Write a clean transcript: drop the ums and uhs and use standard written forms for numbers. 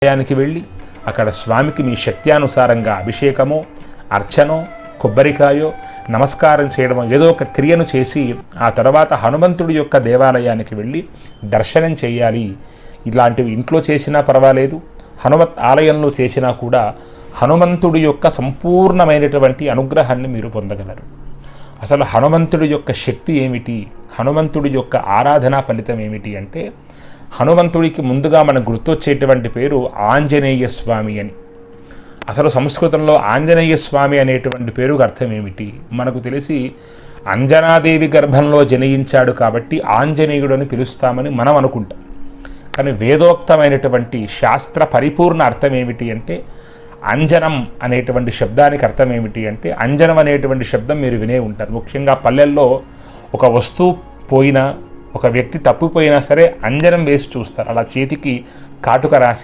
ఆలయానికి వెళ్ళి అక్కడ స్వామికి మీ శక్త్యానుసారంగా అభిషేకమో అర్చనో కొబ్బరికాయో నమస్కారం చేయడం ఏదో ఒక క్రియను చేసి ఆ తర్వాత హనుమంతుడి యొక్క దేవాలయానికి వెళ్ళి దర్శనం చేయాలి. ఇలాంటివి ఇంట్లో చేసినా పర్వాలేదు, హనుమత్ ఆలయంలో చేసినా కూడా హనుమంతుడి యొక్క సంపూర్ణమైనటువంటి అనుగ్రహాన్ని మీరు పొందగలరు. అసలు హనుమంతుడి యొక్క శక్తి ఏమిటి, హనుమంతుడి యొక్క ఆరాధనా ఫలితం ఏమిటి అంటే, హనుమంతుడికి ముందుగా మనకు గుర్తొచ్చేటువంటి పేరు ఆంజనేయ స్వామి అని. అసలు సంస్కృతంలో ఆంజనేయ స్వామి అనేటువంటి పేరుకు అర్థం ఏమిటి? మనకు తెలిసి అంజనాదేవి గర్భంలో జనించాడు కాబట్టి ఆంజనేయుడు అని పిలుస్తామని మనం అనుకుంటాం. కానీ వేదోక్తమైనటువంటి శాస్త్ర పరిపూర్ణ అర్థం ఏమిటి అంటే, అంజనం అనేటువంటి శబ్దానికి అర్థం ఏమిటి అంటే, అంజనం అనేటువంటి శబ్దం మీరు వినే ఉంటారు. ముఖ్యంగా పల్లెల్లో ఒక వస్తువు పోయినా, ఒక వ్యక్తి తప్పిపోయినా సరే అంజనం వేసి చూస్తారు. అలా చేతికి కాటుక రాసి